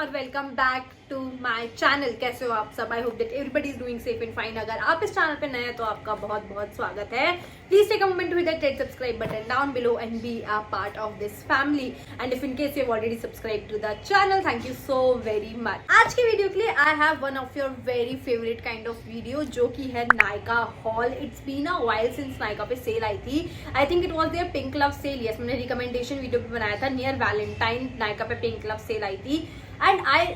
और welcome back to my channel. कैसे हो आप सब? I hope that everybody is doing safe and fine. अगर आप इस चैनल पे नए हैं तो आपका बहुत बहुत स्वागत है। Please take a moment to hit that red subscribe button down below and be a part of this family. And if in case you have already subscribe to the channel, thank you so very much. आज की video के लिए I have one of your very favourite kind of video, जो कि है Nykaa haul. It's been a while since Nykaa पे sale आई थी। I think it was their pink love sale. Yes, मैंने रिकमेंडेशन वीडियो भी बनाया था नियर वैलेंटाइन। नायका पे पिंक लव सेल आई थी and I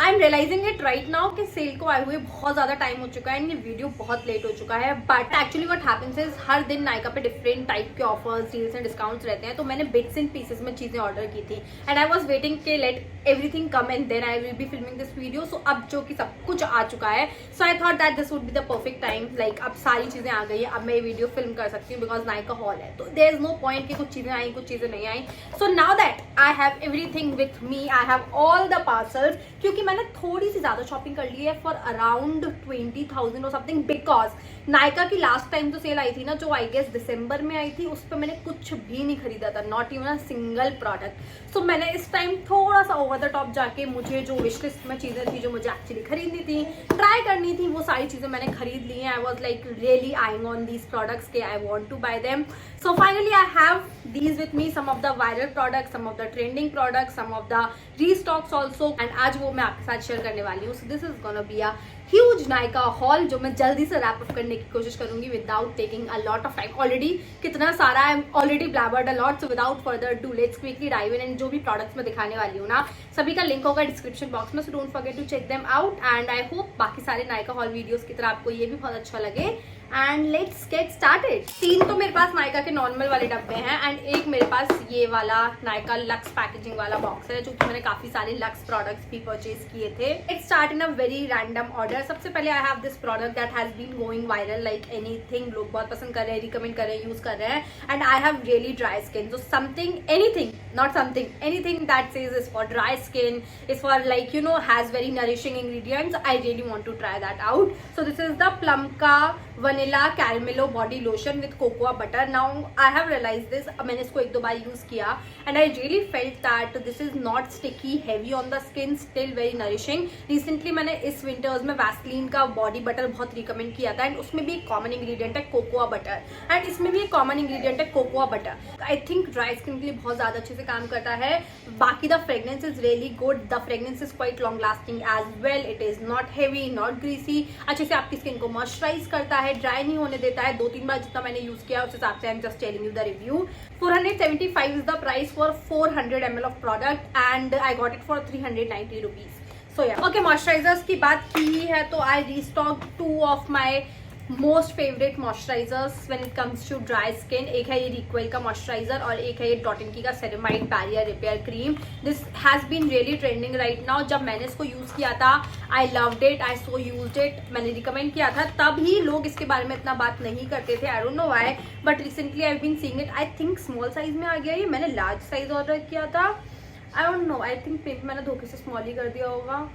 am realising it right now कि सेल को आए हुए बहुत ज्यादा टाइम हो चुका है एंड ये वीडियो बहुत लेट हो चुका है। But actually what happens is हर दिन नायका पे डिफरेंट टाइप के ऑफर्स, डील्स एंड डिस्काउंट्स रहते हैं। तो मैंने बिट्स एंड पीसेस में चीजें ऑर्डर की थी एंड आई वॉज वेटिंग के let everything come and then I will be filming this video. So अब जो कि सब कुछ आ चुका है, so I thought that this would be the perfect time. Like अब सारी चीजें आ गई है, अब मैं ये वीडियो फिल्म कर सकती हूँ बिकॉज नायका हॉल है। तो देयर इज नो पॉइंट कि कुछ चीजें आई कुछ चीजें नहीं आई। So now that I have everything with me, I have all the parcels, क्योंकि मैंने थोड़ी सी ज्यादा शॉपिंग कर ली है फॉर अराउंड 20,000 और समथिंग। बिकॉज नायका की लास्ट टाइम जो सेल आई थी ना, जो आई गेस दिसंबर में आई थी, उस पर मैंने कुछ भी नहीं खरीदा था, not even a single product. So मैंने इस टाइम थोड़ा सा ओवर द टॉप जाके मुझे जो विश लिस्ट में चीजें थी जो मुझे एक्चुअली खरीदनी थी, ट्राई करनी थी, वो सारी चीजें मैंने खरीद ली हैं। I was like really eyeing on these products के I want to buy them. So finally I have these with me, some of the viral products, some of the trending products, some of the restocks also, and आज वो मैं आपके साथ share करने वाली हूँ। So this is gonna be a huge Nykaa haul जो मैं जल्दी से रैप अप करने की कोशिश करूंगी without taking a lot of time। Already कितना सारा I'm already blabbered a lot, so without further ado let's quickly dive in। and जो भी products मैं दिखाने वाली हूँ ना, सभी का लिंक होगा डिस्क्रिप्शन बॉक्स में, so don't forget to check them out। and I hope बाकी सारे Nykaa haul वीडियोस की तरह आपको ये भी बहुत अच्छा लगे। And let's get started. 3 तो मेरे पास नायका के नॉर्मल वाले डब्बे हैं एंड एक मेरे पास ये वाला नायका लक्स पैकेजिंग वाला बॉक्स है, जो कि मैंने काफी सारे लक्स प्रोडक्ट्स भी परचेज किए थे। It's start in a very random order. सबसे पहले I have this product that has been going viral like anything. लोग बहुत पसंद कर रहे हैं, रिकमेंड कर रहे हैं, यूज कर रहे हैं। And I have really dry skin, so something, anything, not something, anything that says is for dry skin, is for like, you know, has very nourishing ingredients. I really want to try that out. So this is the Plumka Vanilla Caramello Body Lotion with Cocoa Butter. Now I have realized this, मैंने इसको 1-2 बार use किया and I really felt that this is not sticky, heavy on the skin, still very nourishing. Recently मैंने इस winters में Vaseline का body butter बहुत recommend किया था एंड उसमें भी एक कॉमन इंग्रेडिएंट है कोकोआ बटर, एंड इसमें भी एक कॉमन इंग्रेडिएंट है cocoa butter. I think dry skin के लिए बहुत ज्यादा अच्छे से काम करता है। बाकी the fragrance is really good, the fragrance is quite long lasting as well. It is not heavy, not greasy, अच्छे से आपकी स्किन को मॉइस्चराइज करता है, ड्राई नहीं होने देता है। 2-3 बार जितना मैंने यूज किया उस हिसाब से I am just telling you the review. 475 is the price for 400 ml of product and I got it for 390 rupees. So yeah okay, moisturisers की बात की है तो I restock 2 of my most favourite moisturisers when it comes to dry skin. एक है ये recoil का moisturiser और एक है ये डॉट एंड की का ceramide barrier repair cream. This has been really trending right now. जब मैंने इसको यूज किया था I loved it, I so used it, मैंने रिकमेंड किया था, तब ही लोग इसके बारे में इतना बात नहीं करते थे। I don't know why, but recently I have been seeing it. I think small size में आ गया ये, मैंने लार्ज साइज ऑर्डर किया था। I don't know, I think मे मैंने धोखे से स्मॉल ही कर दिया होगा।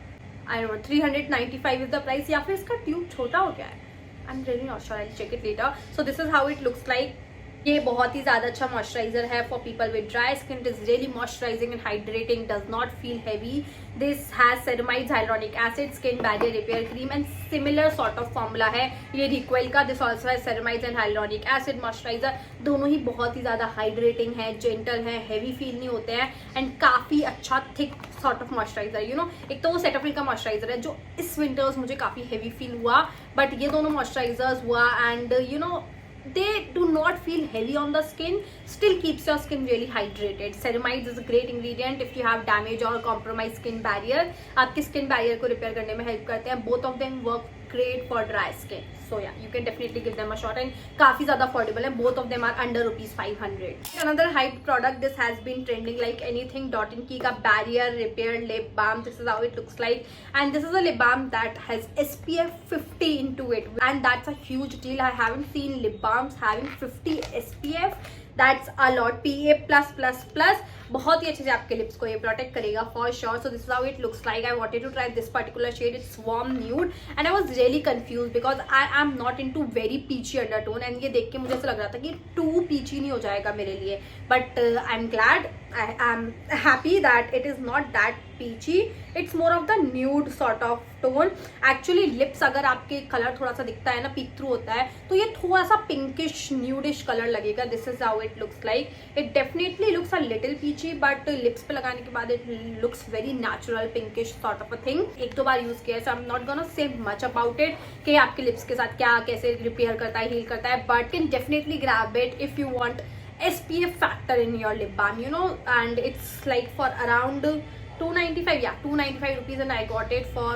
I don't know, 395 is the price, या फिर इसका ट्यूब छोटा हो गया है। I'm really not sure, I'll check it later. So this is how it looks like. ये बहुत ही ज़्यादा अच्छा मॉइस्चराइजर है for people with dry skin. It is really moisturising and hydrating, does not feel heavy. This has ceramide, hyaluronic acid, skin barrier repair cream and similar sort of formula है ये recoil का. This also है ceramide and hyaluronic acid moisturiser. दोनों ही बहुत ही ज़्यादा hydrating है, gentle है, heavy feel नहीं होते हैं एंड काफ़ी अच्छा thick sort of moisturiser. You know, एक तो वो सेटाफिल का मॉइस्चराइजर है जो इस विंटर्स मुझे काफ़ी हैवी फील हुआ, बट ये दोनों मॉइस्चराइजर्स हुआ and you know they do not feel heavy on the skin, still keeps your skin really hydrated. Ceramides is a great ingredient if you have damage or compromised skin barrier. आपकी skin barrier को repair करने में help करते हैं. Both of them work great for dry skin. So yeah, you can definitely give them a shot and काफी ज़्यादा affordable है. Both of them are under ₹500. Another hyped product, this has been trending like anything. Dot & Key का barrier repair lip balm. This is how it looks like, and this is a lip balm that has SPF 50 into it, and that's a huge deal. I haven't seen lip balms having 50 SPF. That's a lot. PA+++. बहुत ही अच्छे से आपके lips को ये protect करेगा for sure. So this is how it looks like. I wanted to try this particular shade. It's warm nude and I was really confuse because I am not into very peachy undertone and ये देख के मुझे ऐसा लग रहा था कि to पीची नहीं हो जाएगा मेरे लिए. But I am glad, I am happy that it is not that peachy. It's more of the nude sort of tone. Actually lips अगर आपके कलर थोड़ा सा दिखता है ना, पीक थ्रू होता है, तो ये थोड़ा सा पिंकिश न्यूडिश कलर लगेगा. This is how it looks like. It definitely looks a little peachy but lips पे लगाने के बाद it looks very natural pinkish sort of a thing. एक दो बार यूज किया है, so I am not gonna say much about it कि आपके लिप्स के साथ क्या कैसे रिपेयर करता है, हील करता है. But can definitely grab it if you want SPF factor in your lip balm, you know, and it's like for around 295, yeah, 295 rupees, and I got it for,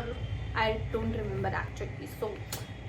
I don't remember actually, so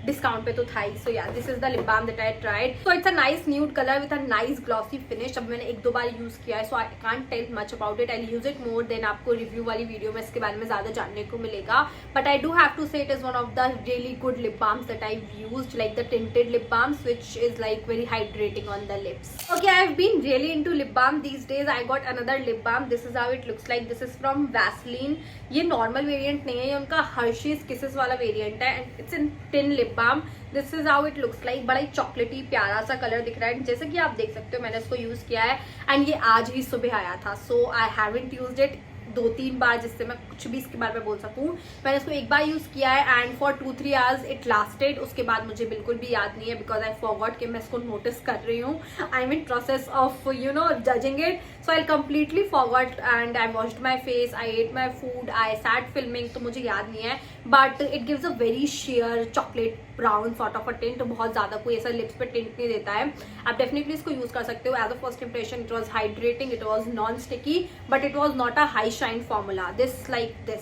discount पे तो था ही. So yeah this is the lip balm that I tried. So it's a nice nude colour with a nice glossy finish. अब मैंने एक दो बार use किया है, so I can't tell much about it. I use it more then आपको review वाली video में इसके बारे में ज्यादा जानने को मिलेगा. But I do have to say it is one of the really good lip balms that I used, like the tinted lip balms which is like very hydrating on the lips. Okay, I have been really into lip balm these days. I got another lip balm. This is how it looks like. This is from Vaseline. ये normal variant नहीं है, ये उनका Hershey's kisses वाला variant है and it's in tin lip balm. This is how it looks like. बड़ा ही चॉकलेटी प्यारा सा कलर दिख रहा है. जैसे कि आप देख सकते हो मैंने इसको यूज किया है एंड ये आज ही सुबह आया था. सो आई हैवंट यूज्ड इट 2-3 बार जिससे मैं कुछ भी इसके बारे में बोल सकूं. मैंने इसको एक बार यूज किया है and for 2-3 hours it lasted. उसके बाद मुझे बिल्कुल भी याद नहीं है बिकॉज आई फॉरगॉट कि मैं इसको नोटिस कर रही हूँ. I am in process of you know judging it, so I completely forgot and I washed my face, I at my food, I sat filming, तो मुझे याद नहीं है. But it gives a very share chocolate brown sort of a tint. बहुत ज्यादा कोई ऐसा lips पे टिंट नहीं देता है. आप डेफिनेटली इसको यूज कर सकते हो. As a first impression it was hydrating, it was non sticky but it was not a high shine formula. This like this,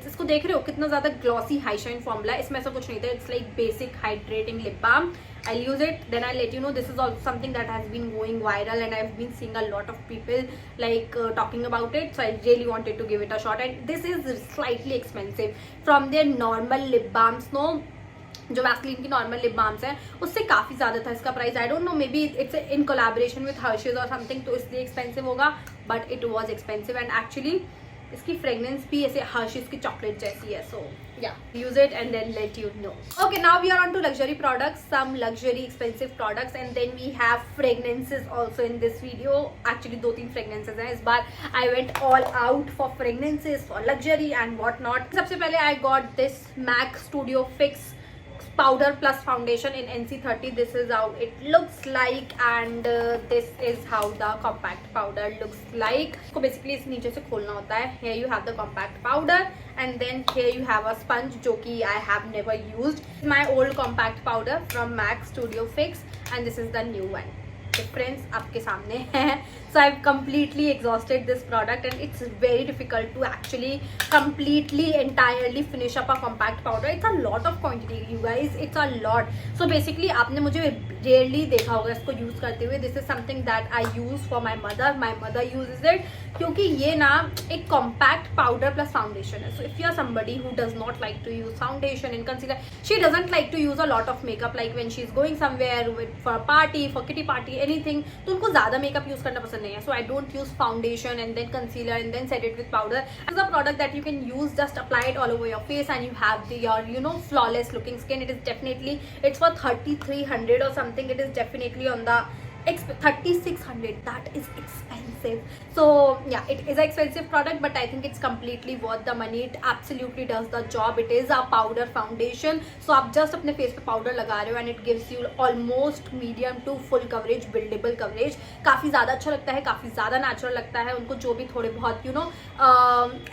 इसको देख रहे हो कितना ज्यादा ग्लॉसी हाई शाइन फॉर्मूला है. इसमें ऐसा कुछ नहीं था. It's like basic hydrating lip balm. I'll use it, then I'll let you know. This is also something that has been going viral and I've been seeing a lot of people like talking about it, so I really wanted to give it a shot. And this is slightly expensive from their normal lip balms. No, जो Vaseline की normal lip balms हैं उससे काफी ज्यादा था इसका price. I don't know, maybe it's in collaboration with Hershey's or something, तो इसलिए एक्सपेंसिव होगा. But it was expensive and actually इसकी फ्रेग्रेंस भी ऐसे हर्शीज की चॉकलेट जैसी है. So yeah use it and then let you know. Okay, now we are on to luxury products, some luxury expensive products and then we have fragrances also in this video. Actually 2-3 fragrances हैं इस बार. I went all out for fragrances, for luxury and what not. सबसे पहले I got this MAC studio fix powder plus foundation in NC30. This is how it looks like and this is how the compact powder looks like. So basically इस नीचे से खोलना होता है. Here you have the compact powder and then here you have a sponge जो कि I have never used. My old compact powder from MAC Studio Fix and this is the new one. Difference आपके सामने है. So I've completely exhausted this product and it's very difficult to actually completely entirely finish up a compact powder. It's a lot of quantity you guys, it's a lot. So basically आपने मुझे rarely देखा होगा इसको use करते हुए. This is something that I use for my mother. My mother uses it क्योंकि ये ना एक compact powder plus foundation है. So if you are somebody who does not like to use foundation and concealer, she doesn't like to use a lot of makeup like when she's going somewhere for a party, for kitty party, anything, तो उनको ज्यादा makeup use करना पसंद नहीं है. So I don't use foundation and then concealer and then set it with powder. This is a product that you can use, just apply it all over your face and you have your you know flawless looking skin. It is definitely, it's for 3300 or something. It is definitely on the 3600. That is expensive. So yeah, it is an expensive product but I think it's completely worth the money. It absolutely does the job. It is a powder foundation, so आप just अपने face पे powder लगा रहे हो and it gives you almost medium to full coverage, buildable coverage. काफी ज्यादा अच्छा लगता है, काफी ज्यादा नेचुरल लगता है. उनको जो भी थोड़े बहुत you know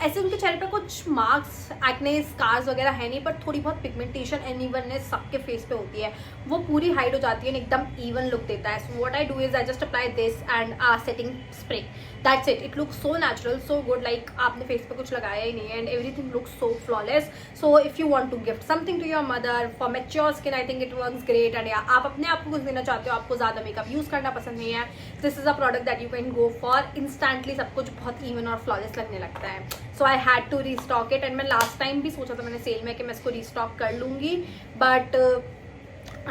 ऐसे उनके चेहरे पे कुछ मार्क्स, एक्ने, स्कार्स वगैरह है नहीं, पर थोड़ी बहुत पिगमेंटेशन, अनइवननेस सबके फेस पे होती है, वो पूरी हाइड हो जाती है, एकदम इवन लुक देता है. So what I do is I just apply this and a setting spray. That's it. It looks so natural, so good. Like आपने फेस पे कुछ लगाया ही नहीं है and everything looks so flawless. So if you want to gift something to your mother for mature skin, I think it works great. And yeah, आप अपने आप को कुछ देना चाहते हो, आपको ज़्यादा मेकअप यूज़ करना पसंद नहीं है, this is a product that you can go for. Instantly सब कुछ बहुत even और flawless लगने लगता है. So I had to restock it and मैं last time भी सोचा था मैंने सेल में कि मैं इसको restock कर लूँगी, but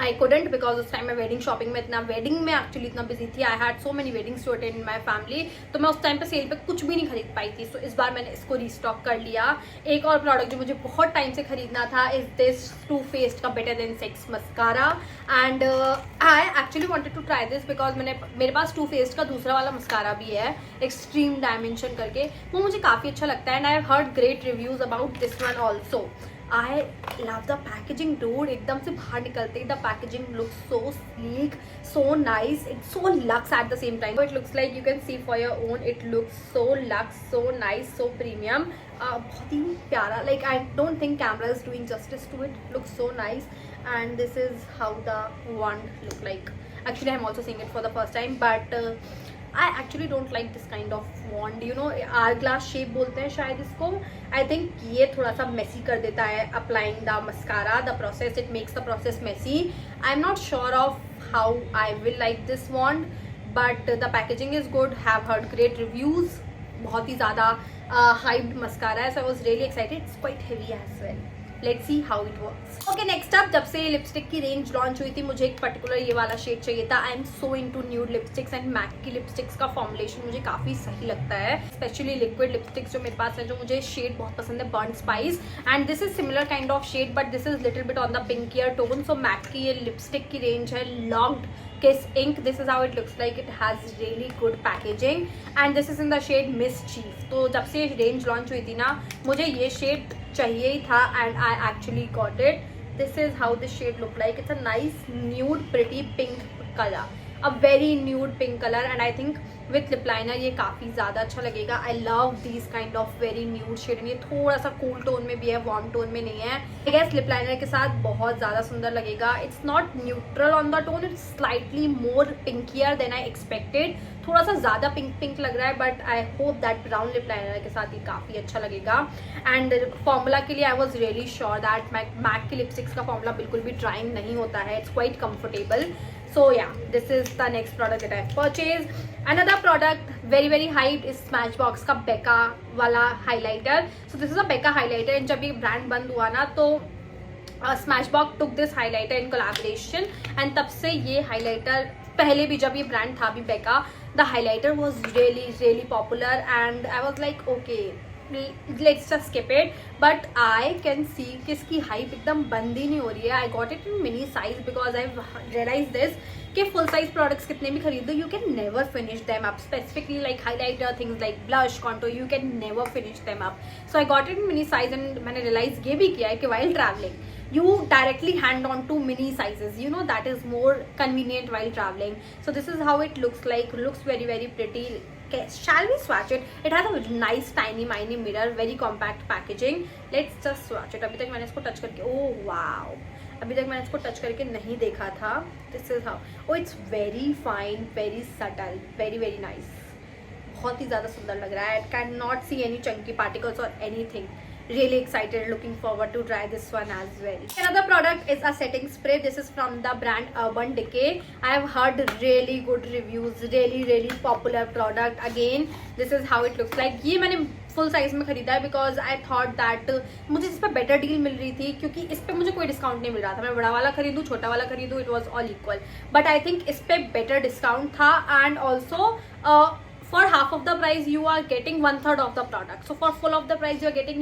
I couldn't because उस टाइम मैं वेडिंग शॉपिंग में एक्चुअली इतना बिजी थी. I had so many weddings to attend in my family. तो मैं उस टाइम पे सेल पे कुछ भी नहीं खरीद पाई थी. सो इस बार मैंने इसको रीस्टॉक कर लिया. एक और प्रोडक्ट जो मुझे बहुत टाइम से खरीदना था इज दिस टू फेस्ड का better than sex mascara. And I actually wanted to try this because मेरे पास टू फेस्ड का दूसरा वाला मस्कारा भी है, एक्सट्रीम डायमेंशन करके. वो मुझे काफ़ी अच्छा लगता है. And I have heard great reviews about this one also. I love the packaging, dude. एकदम से बाहर निकलते ही the packaging looks so sleek, so nice. It's so luxe at the same time. It looks like you can see for your own. It looks so luxe, so nice, so premium. बहुत ही प्यारा. Like I don't think camera is doing justice to it. It looks so nice. And this is how the wand look like. Actually, I'm also seeing it for the first time, but I actually don't like this kind of wand. You know, hourglass shape बोलते हैं शायद इसको. I think ये थोड़ा सा messy कर देता है applying the mascara. The process, it makes the process messy. I'm not sure of how I will like this wand, but the packaging is good. Have heard great reviews. बहुत ही ज़्यादा hyped mascara है, so I was really excited. It's quite heavy as well. Let's see how it works. Okay, next up, जब से lipstick की range launch हुई थी मुझे एक पर्टिकुलर ये वाला शेड चाहिए था. I am so into nude lipsticks and MAC की लिपस्टिक्स का फॉर्मुलेशन मुझे काफ़ी सही लगता है. स्पेशली लिक्विड लिपस्टिक्स जो मेरे पास है, जो मुझे शेड बहुत पसंद है, burn spice. And this is similar kind of shade but this is little bit on the pinkier tone. So MAC की ये लिपस्टिक की रेंज है locked Kiss Ink. This is how it looks like. It has really good packaging and this is in the shade Mischief. तो जब से range launch हुई थी ना मुझे ये शेड चाहिए ही था and I actually got it. This is how this shade look like. It's a nice nude pretty pink color. A very nude pink color and I think with lip liner ये काफ़ी ज़्यादा अच्छा लगेगा. I love these kind of very nude shade. ये थोड़ा सा cool tone में भी है, वार्म टोन में नहीं है. आई गेस लिप लाइनर के साथ बहुत ज़्यादा सुंदर लगेगा. It's not neutral on the tone, it's slightly more pinkier than I expected. थोड़ा सा ज़्यादा पिंक लग रहा है but I hope that brown lip liner के साथ ये काफ़ी अच्छा लगेगा. एंड फॉर्मूला के लिए I was really sure that MAC की लिपस्टिक्स का फॉर्मूला बिल्कुल भी ड्राइंग नहीं होता है. It's quite comfortable. So yeah, this is the next product that I've purchased. Another product very hyped is Smashbox का Becca वाला highlighter. So this is a Becca highlighter and जब ये brand बंद हुआ ना तो Smashbox took this highlighter in collaboration and तब से ये highlighter पहले भी जब ये brand था भी Becca, the highlighter was really popular and I was like okay, let's just skip it. But I can see कि इसकी हाइप एकदम बंद ही नहीं हो रही है. I got it in mini size because I've realized this कि full size products कितने भी खरीदो you can never finish them up. Specifically like highlighter, things like blush, contour, you can never finish them up. So I got it in mini size and मैंने realize ये भी किया है कि while traveling you directly hand on to mini sizes. You know that is more convenient while traveling. So this is how it looks like. Looks very pretty. Okay, shall we swatch it? It has a nice tiny mirror, very compact packaging. Let's just swatch it. अभी तक मैंने इसको touch करके अभी तक मैंने इसको touch करके नहीं देखा था. This is how. Oh, it's very fine, very subtle, very nice. बहुत ही ज़्यादा सुंदर लग रहा है. I cannot see any chunky particles or anything. Really excited, looking forward to try this one as well. Another product is a setting spray. This is from the brand Urban Decay. I have heard really good reviews. Really popular product. Again, this is how it looks like. ये मैंने full size में खरीदा है because I thought that मुझे इस पर better deal मिल रही थी क्योंकि इस पर मुझे कोई डिस्काउंट नहीं मिल रहा था. मैं बड़ा वाला खरीदूँ छोटा वाला खरीदूँ, it was all equal. But I think इस पर बेटर डिस्काउंट था and also for half of the price you are getting 1/3 of the product. So for full of the price you are getting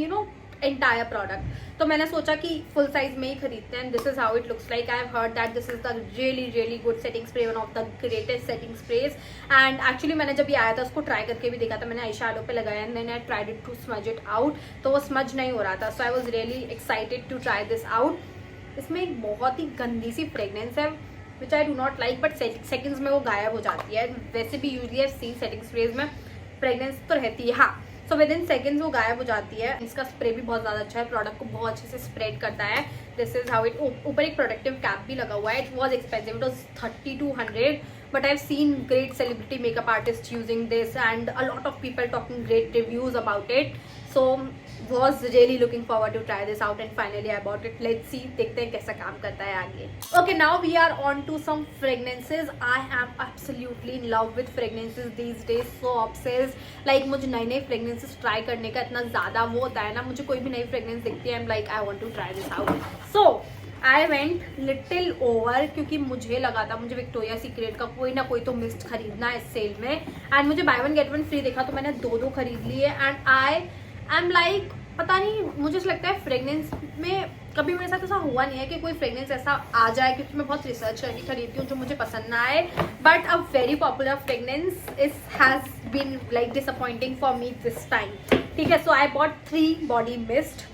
entire product. तो मैंने सोचा कि full size में ही खरीदते हैं. This is how it looks like. I have heard that this is the really good setting spray, one of the greatest setting sprays. And actually मैंने जब ये आया था उसको ट्राई करके भी देखा था. मैंने आई शैडो पे लगाया and then I tried it to smudge it out. तो वो smudge नहीं हो रहा था. So I was really excited to try this out. इसमें एक बहुत ही गंदी सी फ्रेगनेंस है which I do not like, but seconds में वो गायब हो जाती है. वैसे भी usually I seen setting sprays में फ्रेगनेंस तो रहती है. हाँ, सो विद इन सेकेंड्स वो गायब हो जाती है. इसका स्प्रे भी बहुत ज़्यादा अच्छा है, प्रोडक्ट को बहुत अच्छे से स्प्रेड करता है. This is how it. ऊपर एक प्रोटेक्टिव कैप भी लगा हुआ है. It was expensive, it was 3200 but I've seen great celebrity makeup artists using this and a lot of people talking great reviews about it. So was really looking forward to try this out and finally I bought it. Let's see, देखते हैं कैसा काम करता है आगे. Okay, now we are on to some fragrances. I am absolutely in love with fragrances these days. So obsessed. Like मुझे नए fragrances try करने का इतना ज़्यादा वो होता है ना. मुझे कोई भी नई fragrance दिखती है I'm like I want to try this out. So I went little over क्योंकि मुझे लगा था मुझे विक्टोरिया सीक्रेट का कोई ना कोई तो मिस्ट खरीदना है इस सेल में, एंड मुझे buy one get one free देखा तो मैंने दो खरीद लिए। एंड आई एम लाइक, पता नहीं, मुझे ऐसा लगता है फ्रेगनेंस में कभी मेरे साथ ऐसा हुआ नहीं है कि कोई फ्रेगनेंस ऐसा आ जाए, क्योंकि मैं बहुत रिसर्च करके खरीदती हूँ जो मुझे पसंद ना आए। But a very popular fragrance is has been like disappointing for me this time. ठीक है, so I bought 3 body mist,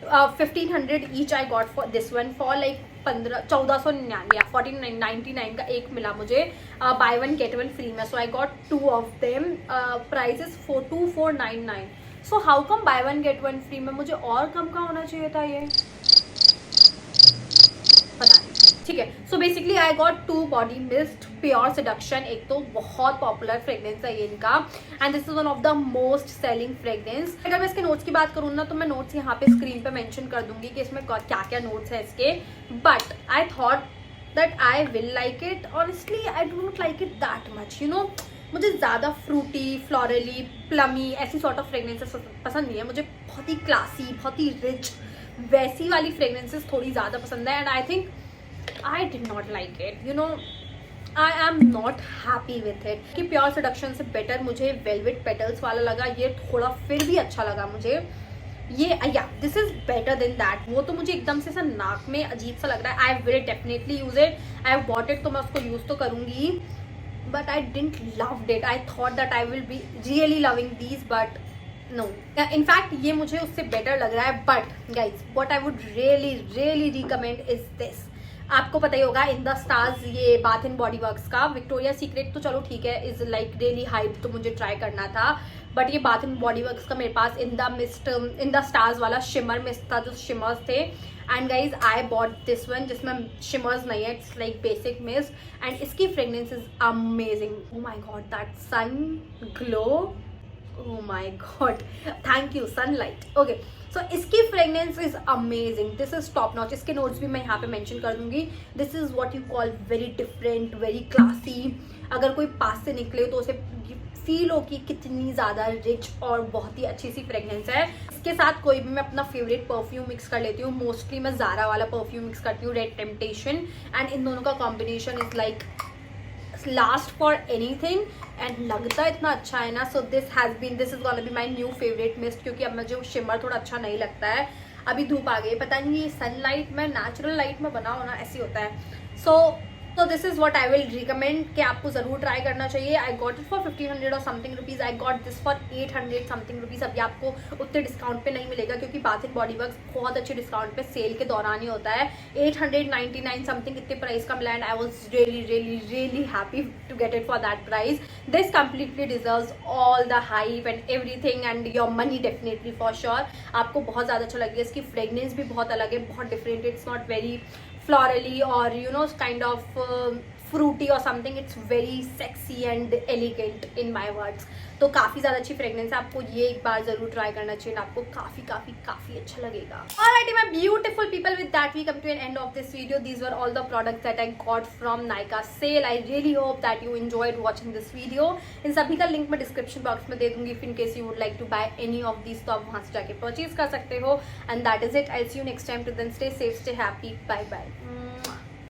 1500 each I got for this one for like 1499 या 1499 का एक मिला मुझे buy one get one free में। So I got 2 of them, price is 2499। So how come buy one get one free में, मुझे और कम का होना चाहिए था ये, पता नहीं। ठीक है, so basically I got 2 body mist pure seduction, एक तो बहुत पॉपुलर फ्रेग्रेंस है ये इनका, and this is one of the most selling fragrance. अगर मैं इसके नोट्स की बात करूँ ना तो मैं नोट्स यहाँ पे स्क्रीन पे मेंशन कर दूंगी कि इसमें क्या क्या नोट्स है इसके, but I thought that I will like it. Honestly I don't like it that much, you know, मुझे ज़्यादा फ्रूटी, फ्लोरली, प्लमी ऐसी सॉर्ट ऑफ फ्रेग्रेंसेस पसंद नहीं है। मुझे बहुत ही क्लासी, बहुत ही रिच वैसी वाली फ्रेग्रेंसेस थोड़ी ज़्यादा पसंद है, and I think I did not like it, you know, I am not happy with it। कि प्योर सेडक्शन से बेटर मुझे वेलवेट पेटल्स वाला लगा, ये थोड़ा फिर भी अच्छा लगा मुझे ये, या this is better than that. वो तो मुझे एकदम से नाक में अजीब सा लग रहा है। I will definitely use it, I have bought it, तो मैं उसको यूज तो करूंगी, but I didn't love it. I thought that I will be really loving these, but no, in fact ये मुझे उससे बेटर लग रहा है। But guys, what I would really really recommend is this. आपको पता ही होगा इन द स्टार्स, ये बाथ एंड बॉडी वर्क्स का विक्टोरिया सीक्रेट तो चलो ठीक है, इज लाइक रियली हाइप, तो मुझे ट्राई करना था। बट ये बाथ एंड बॉडी वर्क्स का मेरे पास in the mist, in the stars वाला शिमर मिस्ट था, जो शिमर्स थे। And guys I bought this one जिसमें शिमर्स नहीं है, it's like basic mist, and इसकी fragrance is amazing. Oh my God, that sun glow, oh my God, thank you sunlight. Okay, so इसकी fragrance is amazing, this is top notch. इसके notes भी मैं यहाँ पे mention कर दूंगी। This is what you call very different, very classy. अगर कोई पास से निकले तो उसे फील हो कि कितनी ज़्यादा रिच और बहुत ही अच्छी सी फ्रेग्रेंस है। इसके साथ कोई भी मैं अपना फेवरेट परफ्यूम मिक्स कर लेती हूँ। मोस्टली मैं ज़ारा वाला परफ्यूम मिक्स करती हूँ, रेड टेम्पटेशन, एंड इन दोनों का combination is like last for anything, and लगता इतना अच्छा है ना। सो this is gonna be my new favourite mist, क्योंकि अब मुझे शिमर थोड़ा अच्छा नहीं लगता है। अभी धूप आ गई, पता नहीं ये सनलाइट में, नेचुरल लाइट में बना होना ऐसी होता है। सो this is what I will recommend कि आपको जरूर ट्राई करना चाहिए। आई गॉट इट फॉर 1500 और something rupees, I got this for 800 something rupees. अभी आपको उतने डिस्काउंट पे नहीं मिलेगा, क्योंकि बाथ एंड बॉडी वर्क्स बहुत अच्छे डिस्काउंट पे सेल के दौरान ही होता है। 899 समथिंग इतने प्राइस का मिला, and I was really really really happy to get it for that price. This completely deserves all the hype and everything, and your money definitely for sure. आपको बहुत ज़्यादा अच्छा लगेगा। इसकी फ्रेग्रेंस भी बहुत अलग है, बहुत different, it's not very florally or you know kind of fruity or something, it's very sexy and elegant in my words। तो काफ़ी ज़्यादा अच्छी फ्रेग्रेंस है, आपको ये एक बार ज़रूर ट्राई करना चाहिए, आपको काफ़ी काफ़ी काफ़ी अच्छा लगेगा। Alrighty my beautiful people, with that we come to an end of this video। These were all the products that I got from Nykaa sale। I really hope that you enjoyed watching this video। इन सभी का link मैं description box में दे दूंगी, if in case you would like to buy any of these, तो आप वहाँ से जाके परचेज कर सकते हो। And that is it, I'll see you next time, till then stay safe, stay happy, bye bye।